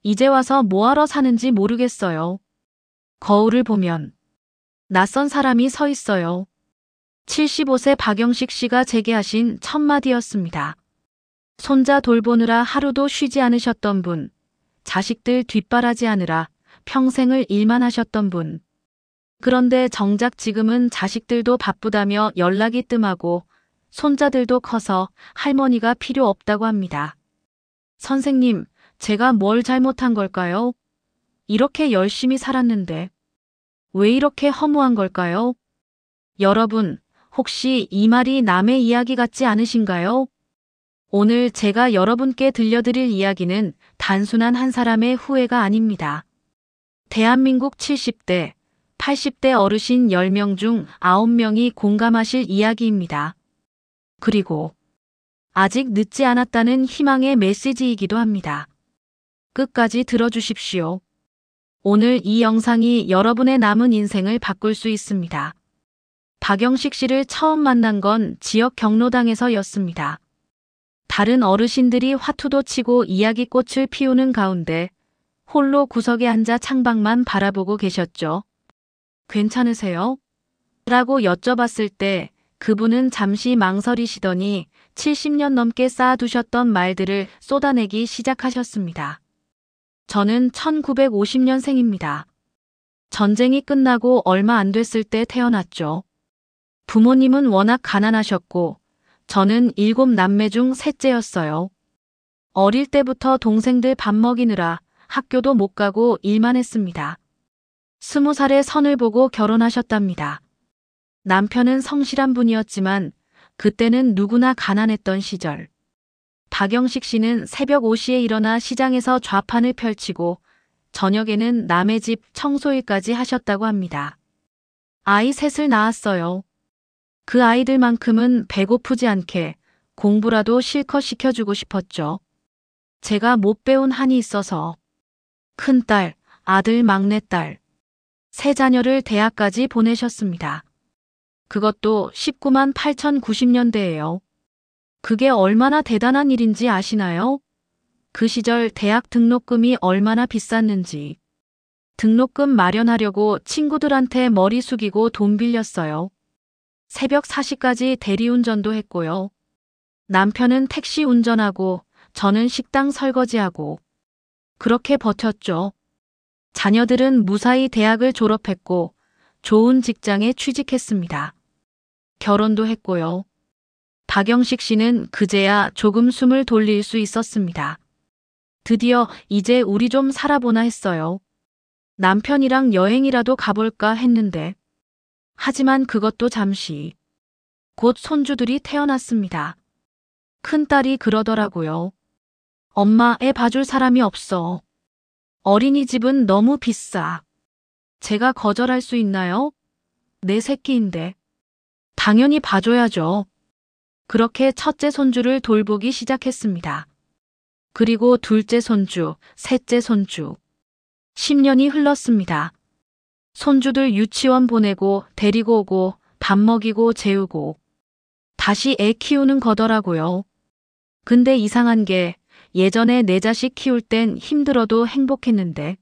이제 와서 뭐하러 사는지 모르겠어요. 거울을 보면 낯선 사람이 서 있어요. 75세 박영식 씨가 제게 하신 첫 마디였습니다. 손자 돌보느라 하루도 쉬지 않으셨던 분, 자식들 뒷바라지하느라 평생을 일만 하셨던 분. 그런데 정작 지금은 자식들도 바쁘다며 연락이 뜸하고 손자들도 커서 할머니가 필요 없다고 합니다. 선생님, 제가 뭘 잘못한 걸까요? 이렇게 열심히 살았는데 왜 이렇게 허무한 걸까요? 여러분, 혹시 이 말이 남의 이야기 같지 않으신가요? 오늘 제가 여러분께 들려드릴 이야기는 단순한 한 사람의 후회가 아닙니다. 대한민국 70대, 80대 어르신 10명 중 9명이 공감하실 이야기입니다. 그리고 아직 늦지 않았다는 희망의 메시지이기도 합니다. 끝까지 들어주십시오. 오늘 이 영상이 여러분의 남은 인생을 바꿀 수 있습니다. 박영식 씨를 처음 만난 건 지역 경로당에서였습니다. 다른 어르신들이 화투도 치고 이야기꽃을 피우는 가운데 홀로 구석에 앉아 창밖만 바라보고 계셨죠. 괜찮으세요? 라고 여쭤봤을 때 그분은 잠시 망설이시더니 70년 넘게 쌓아두셨던 말들을 쏟아내기 시작하셨습니다. 저는 1950년생입니다. 전쟁이 끝나고 얼마 안 됐을 때 태어났죠. 부모님은 워낙 가난하셨고 저는 7남매 중 셋째였어요. 어릴 때부터 동생들 밥 먹이느라 학교도 못 가고 일만 했습니다. 20살에 선을 보고 결혼하셨답니다. 남편은 성실한 분이었지만 그때는 누구나 가난했던 시절. 박영식 씨는 새벽 5시에 일어나 시장에서 좌판을 펼치고 저녁에는 남의 집 청소일까지 하셨다고 합니다. 아이 셋을 낳았어요. 그 아이들만큼은 배고프지 않게 공부라도 실컷 시켜주고 싶었죠. 제가 못 배운 한이 있어서 큰딸, 아들, 막내딸, 세 자녀를 대학까지 보내셨습니다. 그것도 19만 8,090년대예요. 그게 얼마나 대단한 일인지 아시나요? 그 시절 대학 등록금이 얼마나 비쌌는지. 등록금 마련하려고 친구들한테 머리 숙이고 돈 빌렸어요. 새벽 4시까지 대리운전도 했고요. 남편은 택시 운전하고 저는 식당 설거지하고 그렇게 버텼죠. 자녀들은 무사히 대학을 졸업했고 좋은 직장에 취직했습니다. 결혼도 했고요. 박영식 씨는 그제야 조금 숨을 돌릴 수 있었습니다. 드디어 이제 우리 좀 살아보나 했어요. 남편이랑 여행이라도 가볼까 했는데 하지만 그것도 잠시. 곧 손주들이 태어났습니다. 큰딸이 그러더라고요. 엄마, 애 봐줄 사람이 없어. 어린이집은 너무 비싸. 제가 거절할 수 있나요? 내 새끼인데. 당연히 봐줘야죠. 그렇게 첫째 손주를 돌보기 시작했습니다. 그리고 둘째 손주, 셋째 손주. 10년이 흘렀습니다. 손주들 유치원 보내고 데리고 오고 밥 먹이고 재우고 다시 애 키우는 거더라고요. 근데 이상한 게 예전에 내 자식 키울 땐 힘들어도 행복했는데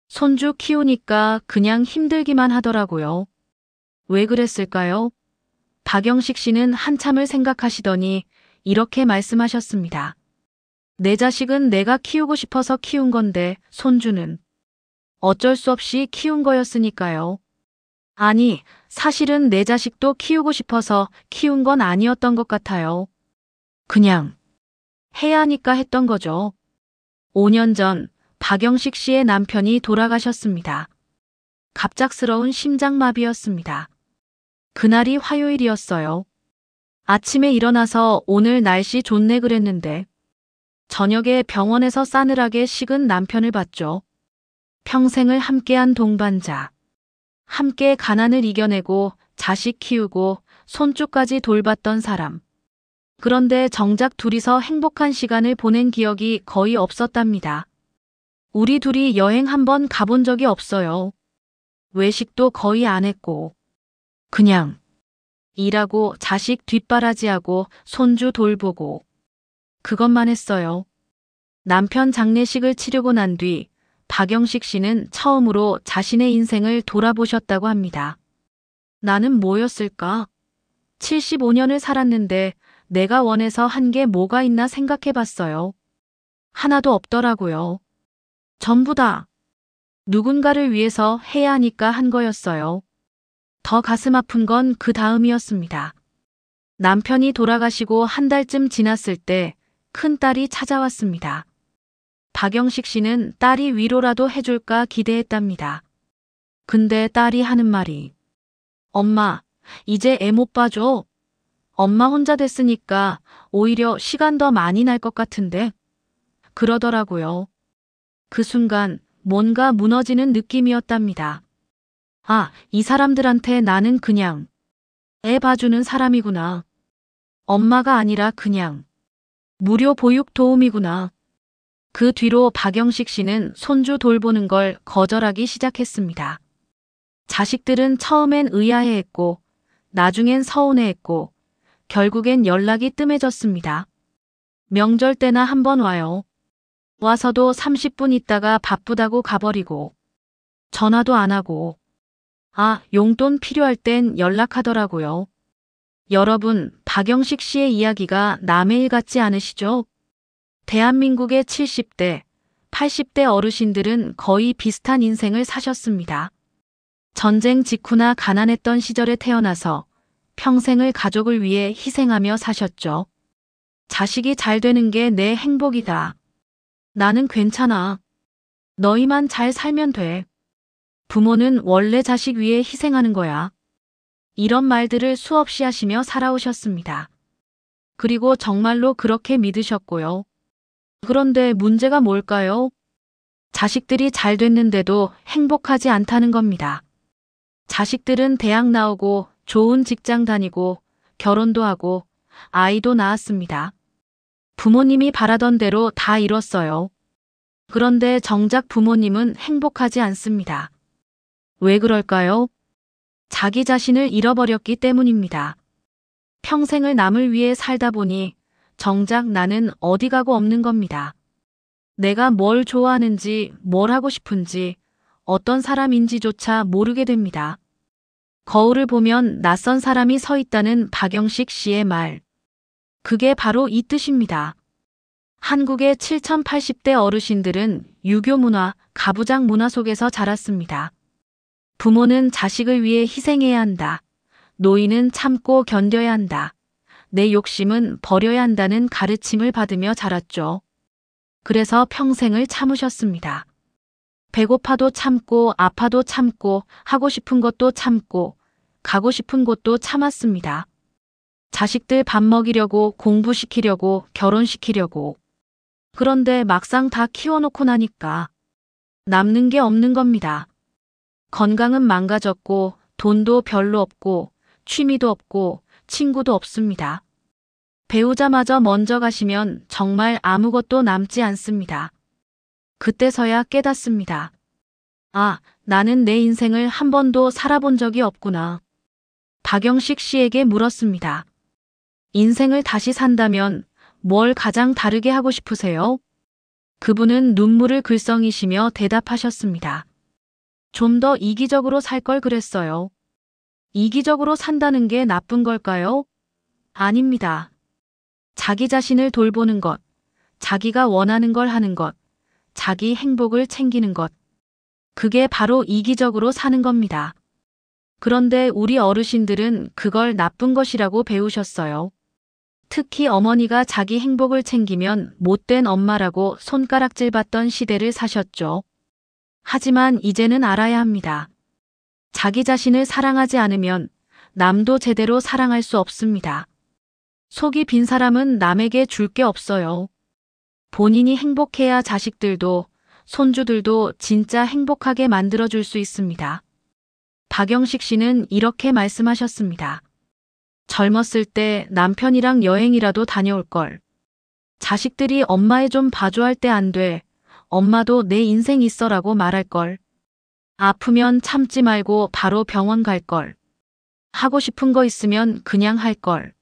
손주 키우니까 그냥 힘들기만 하더라고요. 왜 그랬을까요? 박영식 씨는 한참을 생각하시더니 이렇게 말씀하셨습니다. 내 자식은 내가 키우고 싶어서 키운 건데 손주는 어쩔 수 없이 키운 거였으니까요. 아니, 사실은 내 자식도 키우고 싶어서 키운 건 아니었던 것 같아요. 그냥 해야 하니까 했던 거죠. 5년 전 박영식 씨의 남편이 돌아가셨습니다. 갑작스러운 심장마비였습니다. 그날이 화요일이었어요. 아침에 일어나서 오늘 날씨 좋네 그랬는데 저녁에 병원에서 싸늘하게 식은 남편을 봤죠. 평생을 함께한 동반자. 함께 가난을 이겨내고 자식 키우고 손주까지 돌봤던 사람. 그런데 정작 둘이서 행복한 시간을 보낸 기억이 거의 없었답니다. 우리 둘이 여행 한번 가본 적이 없어요. 외식도 거의 안 했고. 그냥 일하고 자식 뒷바라지하고 손주 돌보고 그것만 했어요. 남편 장례식을 치르고 난 뒤 박영식 씨는 처음으로 자신의 인생을 돌아보셨다고 합니다. 나는 뭐였을까? 75년을 살았는데 내가 원해서 한 게 뭐가 있나 생각해 봤어요. 하나도 없더라고요. 전부 다 누군가를 위해서 해야 하니까 한 거였어요. 더 가슴 아픈 건 그 다음이었습니다. 남편이 돌아가시고 한 달쯤 지났을 때 큰딸이 찾아왔습니다. 박영식 씨는 딸이 위로라도 해줄까 기대했답니다. 근데 딸이 하는 말이 엄마, 이제 애 못 봐줘. 엄마 혼자 됐으니까 오히려 시간 더 많이 날 것 같은데. 그러더라고요. 그 순간 뭔가 무너지는 느낌이었답니다. 아, 이 사람들한테 나는 그냥 애 봐주는 사람이구나. 엄마가 아니라 그냥 무료 보육 도우미구나. 그 뒤로 박영식 씨는 손주 돌보는 걸 거절하기 시작했습니다. 자식들은 처음엔 의아해했고 나중엔 서운해했고 결국엔 연락이 뜸해졌습니다. 명절 때나 한번 와요. 와서도 30분 있다가 바쁘다고 가버리고 전화도 안 하고 용돈 필요할 땐 연락하더라고요. 여러분, 박영식 씨의 이야기가 남의 일 같지 않으시죠? 대한민국의 70대, 80대 어르신들은 거의 비슷한 인생을 사셨습니다. 전쟁 직후나 가난했던 시절에 태어나서 평생을 가족을 위해 희생하며 사셨죠. 자식이 잘 되는 게 내 행복이다. 나는 괜찮아. 너희만 잘 살면 돼. 부모는 원래 자식 위해 희생하는 거야. 이런 말들을 수없이 하시며 살아오셨습니다. 그리고 정말로 그렇게 믿으셨고요. 그런데 문제가 뭘까요? 자식들이 잘 됐는데도 행복하지 않다는 겁니다. 자식들은 대학 나오고 좋은 직장 다니고 결혼도 하고 아이도 낳았습니다. 부모님이 바라던 대로 다 이뤘어요. 그런데 정작 부모님은 행복하지 않습니다. 왜 그럴까요? 자기 자신을 잃어버렸기 때문입니다. 평생을 남을 위해 살다 보니 정작 나는 어디 가고 없는 겁니다. 내가 뭘 좋아하는지, 뭘 하고 싶은지, 어떤 사람인지조차 모르게 됩니다. 거울을 보면 낯선 사람이 서 있다는 박영식 씨의 말. 그게 바로 이 뜻입니다. 한국의 7080대 어르신들은 유교 문화, 가부장 문화 속에서 자랐습니다. 부모는 자식을 위해 희생해야 한다. 노인은 참고 견뎌야 한다. 내 욕심은 버려야 한다는 가르침을 받으며 자랐죠. 그래서 평생을 참으셨습니다. 배고파도 참고 아파도 참고 하고 싶은 것도 참고 가고 싶은 곳도 참았습니다. 자식들 밥 먹이려고 공부시키려고 결혼시키려고. 그런데 막상 다 키워놓고 나니까 남는 게 없는 겁니다. 건강은 망가졌고 돈도 별로 없고 취미도 없고 친구도 없습니다. 배우자마저 먼저 가시면 정말 아무것도 남지 않습니다. 그때서야 깨닫습니다. 나는 내 인생을 한 번도 살아본 적이 없구나. 박영식 씨에게 물었습니다. 인생을 다시 산다면 뭘 가장 다르게 하고 싶으세요? 그분은 눈물을 글썽이시며 대답하셨습니다. 좀 더 이기적으로 살 걸 그랬어요. 이기적으로 산다는 게 나쁜 걸까요? 아닙니다. 자기 자신을 돌보는 것, 자기가 원하는 걸 하는 것, 자기 행복을 챙기는 것. 그게 바로 이기적으로 사는 겁니다. 그런데 우리 어르신들은 그걸 나쁜 것이라고 배우셨어요. 특히 어머니가 자기 행복을 챙기면 못된 엄마라고 손가락질 받던 시대를 사셨죠. 하지만 이제는 알아야 합니다. 자기 자신을 사랑하지 않으면 남도 제대로 사랑할 수 없습니다. 속이 빈 사람은 남에게 줄 게 없어요. 본인이 행복해야 자식들도 손주들도 진짜 행복하게 만들어줄 수 있습니다. 박영식 씨는 이렇게 말씀하셨습니다. 젊었을 때 남편이랑 여행이라도 다녀올 걸. 자식들이 엄마애 좀 봐줘 할 때 안 돼. 엄마도 내 인생 있어라고 말할 걸. 아프면 참지 말고 바로 병원 갈 걸. 하고 싶은 거 있으면 그냥 할 걸.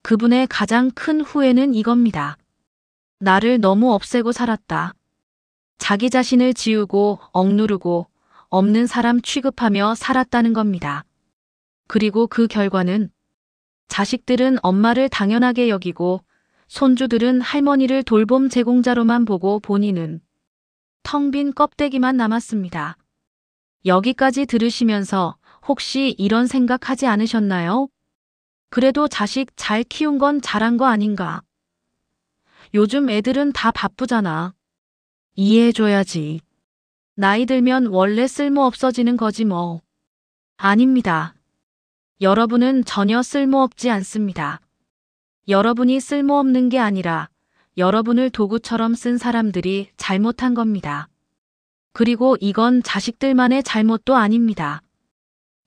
그분의 가장 큰 후회는 이겁니다. 나를 너무 없애고 살았다. 자기 자신을 지우고 억누르고 없는 사람 취급하며 살았다는 겁니다. 그리고 그 결과는 자식들은 엄마를 당연하게 여기고 손주들은 할머니를 돌봄 제공자로만 보고 본인은 텅 빈 껍데기만 남았습니다. 여기까지 들으시면서 혹시 이런 생각하지 않으셨나요? 그래도 자식 잘 키운 건 잘한 거 아닌가? 요즘 애들은 다 바쁘잖아. 이해해줘야지. 나이 들면 원래 쓸모 없어지는 거지 뭐. 아닙니다. 여러분은 전혀 쓸모없지 않습니다. 여러분이 쓸모없는 게 아니라 여러분을 도구처럼 쓴 사람들이 잘못한 겁니다. 그리고 이건 자식들만의 잘못도 아닙니다.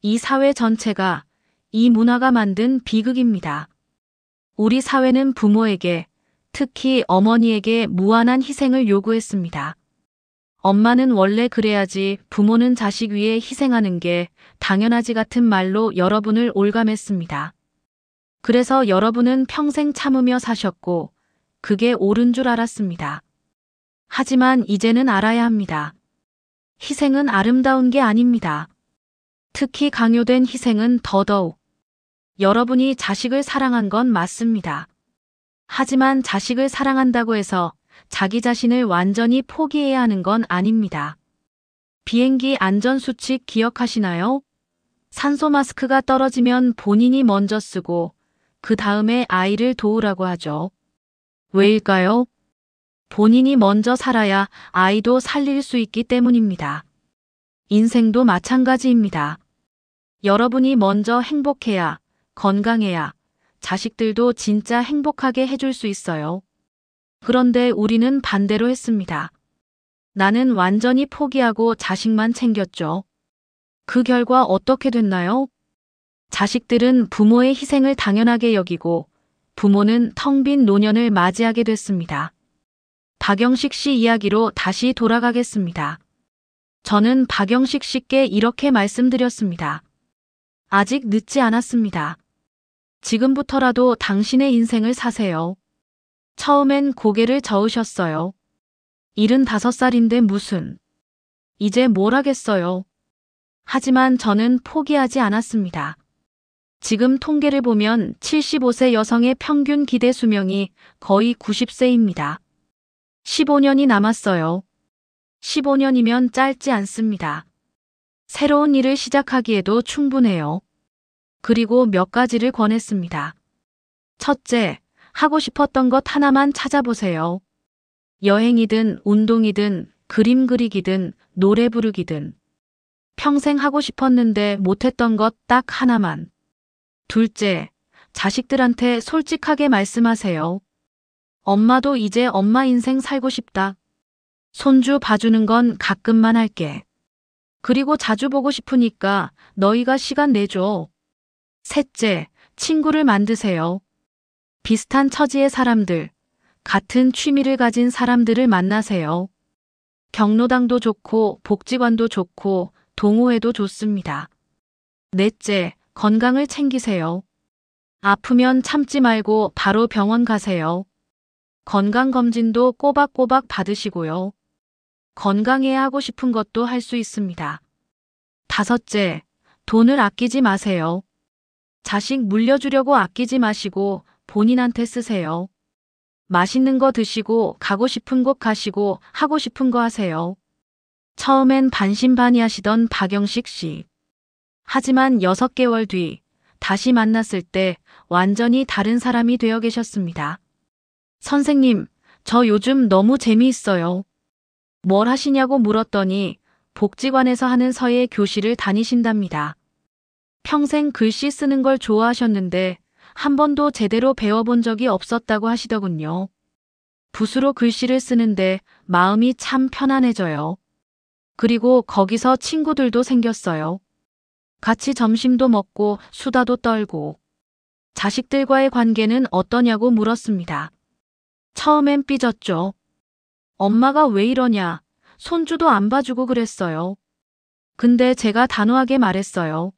이 사회 전체가, 이 문화가 만든 비극입니다. 우리 사회는 부모에게, 특히 어머니에게 무한한 희생을 요구했습니다. 엄마는 원래 그래야지 부모는 자식 위해 희생하는 게 당연하지 같은 말로 여러분을 올감했습니다. 그래서 여러분은 평생 참으며 사셨고 그게 옳은 줄 알았습니다. 하지만 이제는 알아야 합니다. 희생은 아름다운 게 아닙니다. 특히 강요된 희생은 더더욱. 여러분이 자식을 사랑한 건 맞습니다. 하지만 자식을 사랑한다고 해서 자기 자신을 완전히 포기해야 하는 건 아닙니다. 비행기 안전수칙 기억하시나요? 산소 마스크가 떨어지면 본인이 먼저 쓰고 그 다음에 아이를 도우라고 하죠. 왜일까요? 본인이 먼저 살아야 아이도 살릴 수 있기 때문입니다. 인생도 마찬가지입니다. 여러분이 먼저 행복해야, 건강해야 자식들도 진짜 행복하게 해줄 수 있어요. 그런데 우리는 반대로 했습니다. 나는 완전히 포기하고 자식만 챙겼죠. 그 결과 어떻게 됐나요? 자식들은 부모의 희생을 당연하게 여기고 부모는 텅 빈 노년을 맞이하게 됐습니다. 박영식 씨 이야기로 다시 돌아가겠습니다. 저는 박영식 씨께 이렇게 말씀드렸습니다. 아직 늦지 않았습니다. 지금부터라도 당신의 인생을 사세요. 처음엔 고개를 저으셨어요. 75살인데 무슨. 이제 뭘 하겠어요. 하지만 저는 포기하지 않았습니다. 지금 통계를 보면 75세 여성의 평균 기대 수명이 거의 90세입니다. 15년이 남았어요. 15년이면 짧지 않습니다. 새로운 일을 시작하기에도 충분해요. 그리고 몇 가지를 권했습니다. 첫째, 하고 싶었던 것 하나만 찾아보세요. 여행이든 운동이든 그림 그리기든 노래 부르기든 평생 하고 싶었는데 못했던 것 딱 하나만. 둘째, 자식들한테 솔직하게 말씀하세요. 엄마도 이제 엄마 인생 살고 싶다. 손주 봐주는 건 가끔만 할게. 그리고 자주 보고 싶으니까 너희가 시간 내줘. 셋째, 친구를 만드세요. 비슷한 처지의 사람들, 같은 취미를 가진 사람들을 만나세요. 경로당도 좋고 복지관도 좋고 동호회도 좋습니다. 넷째, 건강을 챙기세요. 아프면 참지 말고 바로 병원 가세요. 건강검진도 꼬박꼬박 받으시고요. 건강해야 하고 싶은 것도 할 수 있습니다. 다섯째, 돈을 아끼지 마세요. 자식 물려주려고 아끼지 마시고 본인한테 쓰세요. 맛있는 거 드시고 가고 싶은 곳 가시고 하고 싶은 거 하세요. 처음엔 반신반의하시던 박영식 씨. 하지만 6개월 뒤 다시 만났을 때 완전히 다른 사람이 되어 계셨습니다. 선생님, 저 요즘 너무 재미있어요. 뭘 하시냐고 물었더니 복지관에서 하는 서예 교실을 다니신답니다. 평생 글씨 쓰는 걸 좋아하셨는데 한 번도 제대로 배워본 적이 없었다고 하시더군요. 붓으로 글씨를 쓰는데 마음이 참 편안해져요. 그리고 거기서 친구들도 생겼어요. 같이 점심도 먹고 수다도 떨고. 자식들과의 관계는 어떠냐고 물었습니다. 처음엔 삐졌죠. 엄마가 왜 이러냐, 손주도 안 봐주고 그랬어요. 근데 제가 단호하게 말했어요.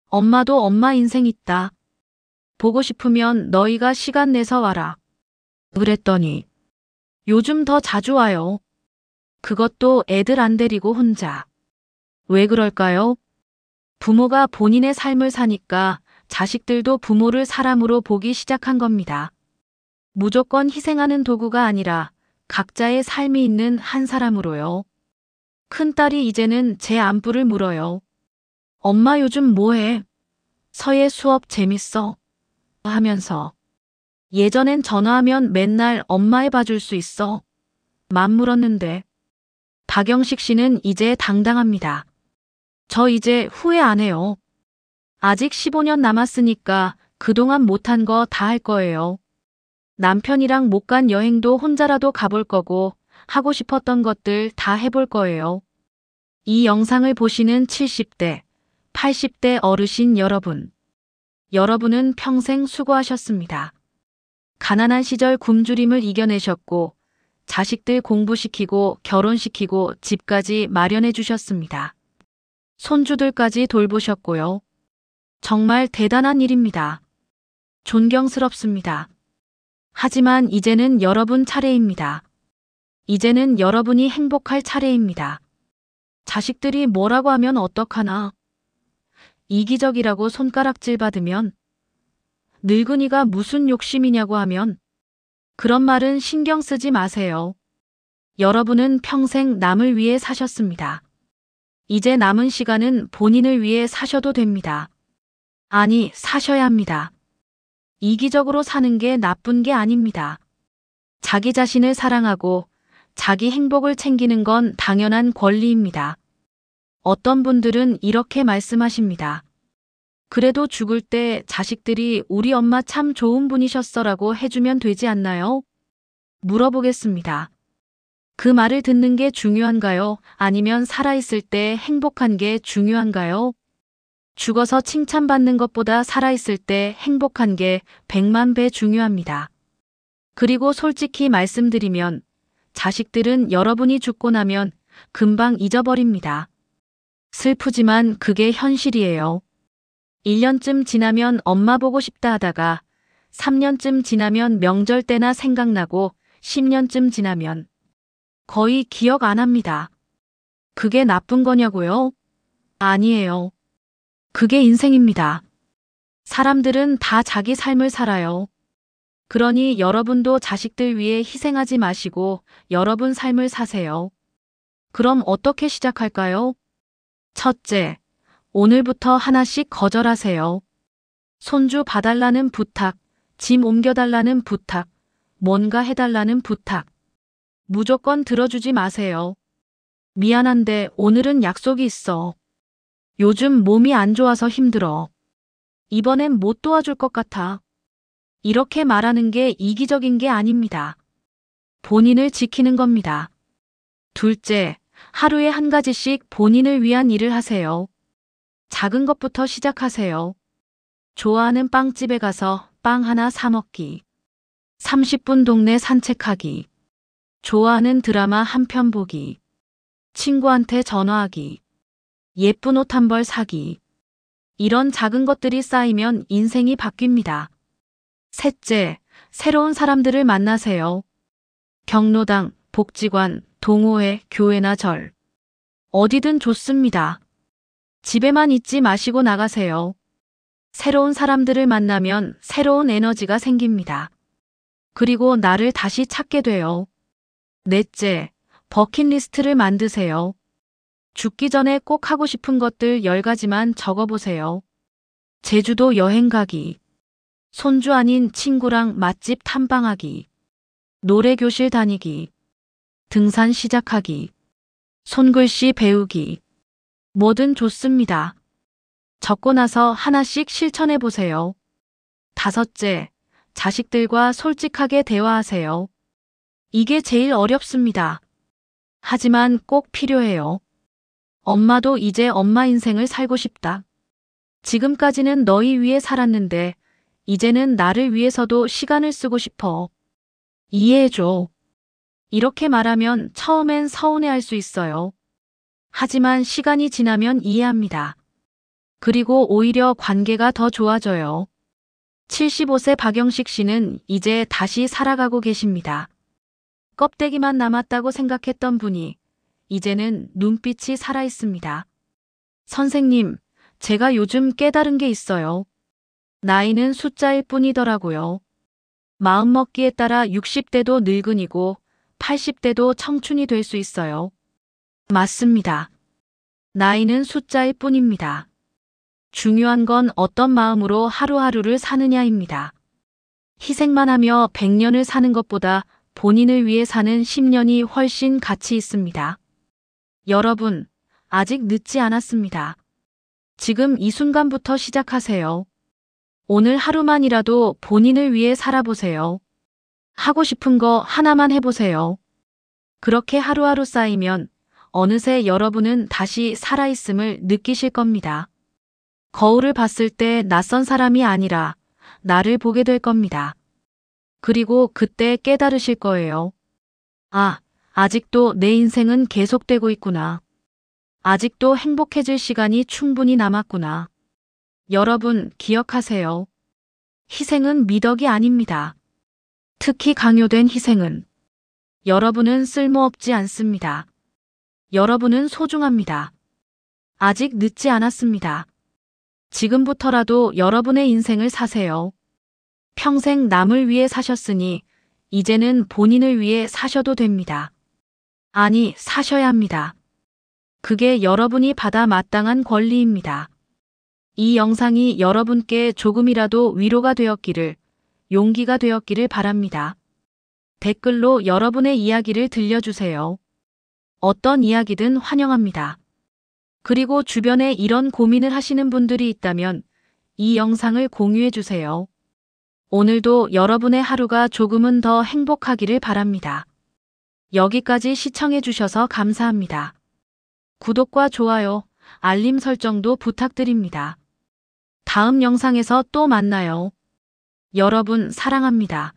엄마도 엄마 인생 있다. 보고 싶으면 너희가 시간 내서 와라. 그랬더니 요즘 더 자주 와요. 그것도 애들 안 데리고 혼자. 왜 그럴까요? 부모가 본인의 삶을 사니까 자식들도 부모를 사람으로 보기 시작한 겁니다. 무조건 희생하는 도구가 아니라 각자의 삶이 있는 한 사람으로요. 큰딸이 이제는 제 안부를 물어요. 엄마 요즘 뭐해? 서예 수업 재밌어? 하면서. 예전엔 전화하면 맨날 엄마 해봐줄 수 있어? 맘 물었는데. 박영식 씨는 이제 당당합니다. 저 이제 후회 안 해요. 아직 15년 남았으니까 그동안 못한 거 다 할 거예요. 남편이랑 못 간 여행도 혼자라도 가볼 거고 하고 싶었던 것들 다 해볼 거예요. 이 영상을 보시는 70대, 80대 어르신 여러분. 여러분은 평생 수고하셨습니다. 가난한 시절 굶주림을 이겨내셨고 자식들 공부시키고 결혼시키고 집까지 마련해 주셨습니다. 손주들까지 돌보셨고요. 정말 대단한 일입니다. 존경스럽습니다. 하지만 이제는 여러분 차례입니다. 이제는 여러분이 행복할 차례입니다. 자식들이 뭐라고 하면 어떡하나? 이기적이라고 손가락질 받으면? 늙은이가 무슨 욕심이냐고 하면? 그런 말은 신경 쓰지 마세요. 여러분은 평생 남을 위해 사셨습니다. 이제 남은 시간은 본인을 위해 사셔도 됩니다. 아니, 사셔야 합니다. 이기적으로 사는 게 나쁜 게 아닙니다. 자기 자신을 사랑하고 자기 행복을 챙기는 건 당연한 권리입니다. 어떤 분들은 이렇게 말씀하십니다. 그래도 죽을 때 자식들이 우리 엄마 참 좋은 분이셨어라고 해주면 되지 않나요? 물어보겠습니다. 그 말을 듣는 게 중요한가요? 아니면 살아있을 때 행복한 게 중요한가요? 죽어서 칭찬받는 것보다 살아있을 때 행복한 게 100만 배 중요합니다. 그리고 솔직히 말씀드리면 자식들은 여러분이 죽고 나면 금방 잊어버립니다. 슬프지만 그게 현실이에요. 1년쯤 지나면 엄마 보고 싶다 하다가 3년쯤 지나면 명절 때나 생각나고 10년쯤 지나면 거의 기억 안 합니다. 그게 나쁜 거냐고요? 아니에요. 그게 인생입니다. 사람들은 다 자기 삶을 살아요. 그러니 여러분도 자식들 위해 희생하지 마시고 여러분 삶을 사세요. 그럼 어떻게 시작할까요? 첫째, 오늘부터 하나씩 거절하세요. 손주 봐달라는 부탁, 짐 옮겨달라는 부탁, 뭔가 해달라는 부탁. 무조건 들어주지 마세요. 미안한데 오늘은 약속이 있어. 요즘 몸이 안 좋아서 힘들어. 이번엔 못 도와줄 것 같아. 이렇게 말하는 게 이기적인 게 아닙니다. 본인을 지키는 겁니다. 둘째, 하루에 한 가지씩 본인을 위한 일을 하세요. 작은 것부터 시작하세요. 좋아하는 빵집에 가서 빵 하나 사 먹기. 30분 동네 산책하기. 좋아하는 드라마 한 편 보기. 친구한테 전화하기. 예쁜 옷 한 벌 사기. 이런 작은 것들이 쌓이면 인생이 바뀝니다. 셋째, 새로운 사람들을 만나세요. 경로당, 복지관, 동호회, 교회나 절. 어디든 좋습니다. 집에만 있지 마시고 나가세요. 새로운 사람들을 만나면 새로운 에너지가 생깁니다. 그리고 나를 다시 찾게 돼요. 넷째, 버킷리스트를 만드세요. 죽기 전에 꼭 하고 싶은 것들 10가지만 적어보세요. 제주도 여행 가기. 손주 아닌 친구랑 맛집 탐방하기. 노래교실 다니기. 등산 시작하기. 손글씨 배우기. 뭐든 좋습니다. 적고 나서 하나씩 실천해 보세요. 다섯째, 자식들과 솔직하게 대화하세요. 이게 제일 어렵습니다. 하지만 꼭 필요해요. 엄마도 이제 엄마 인생을 살고 싶다. 지금까지는 너희 위해 살았는데 이제는 나를 위해서도 시간을 쓰고 싶어. 이해해줘. 이렇게 말하면 처음엔 서운해할 수 있어요. 하지만 시간이 지나면 이해합니다. 그리고 오히려 관계가 더 좋아져요. 75세 박영식 씨는 이제 다시 살아가고 계십니다. 껍데기만 남았다고 생각했던 분이 이제는 눈빛이 살아 있습니다. 선생님, 제가 요즘 깨달은 게 있어요. 나이는 숫자일 뿐이더라고요. 마음먹기에 따라 60대도 늙은이고 80대도 청춘이 될 수 있어요. 맞습니다. 나이는 숫자일 뿐입니다. 중요한 건 어떤 마음으로 하루하루를 사느냐입니다. 희생만 하며 100년을 사는 것보다 본인을 위해 사는 10년이 훨씬 가치 있습니다. 여러분, 아직 늦지 않았습니다. 지금 이 순간부터 시작하세요. 오늘 하루만이라도 본인을 위해 살아보세요. 하고 싶은 거 하나만 해보세요. 그렇게 하루하루 쌓이면 어느새 여러분은 다시 살아있음을 느끼실 겁니다. 거울을 봤을 때 낯선 사람이 아니라 나를 보게 될 겁니다. 그리고 그때 깨달으실 거예요. 아, 아직도 내 인생은 계속되고 있구나. 아직도 행복해질 시간이 충분히 남았구나. 여러분, 기억하세요. 희생은 미덕이 아닙니다. 특히 강요된 희생은. 여러분은 쓸모없지 않습니다. 여러분은 소중합니다. 아직 늦지 않았습니다. 지금부터라도 여러분의 인생을 사세요. 평생 남을 위해 사셨으니 이제는 본인을 위해 사셔도 됩니다. 아니, 사셔야 합니다. 그게 여러분이 받아 마땅한 권리입니다. 이 영상이 여러분께 조금이라도 위로가 되었기를, 용기가 되었기를 바랍니다. 댓글로 여러분의 이야기를 들려주세요. 어떤 이야기든 환영합니다. 그리고 주변에 이런 고민을 하시는 분들이 있다면 이 영상을 공유해주세요. 오늘도 여러분의 하루가 조금은 더 행복하기를 바랍니다. 여기까지 시청해주셔서 감사합니다. 구독과 좋아요, 알림 설정도 부탁드립니다. 다음 영상에서 또 만나요. 여러분 사랑합니다.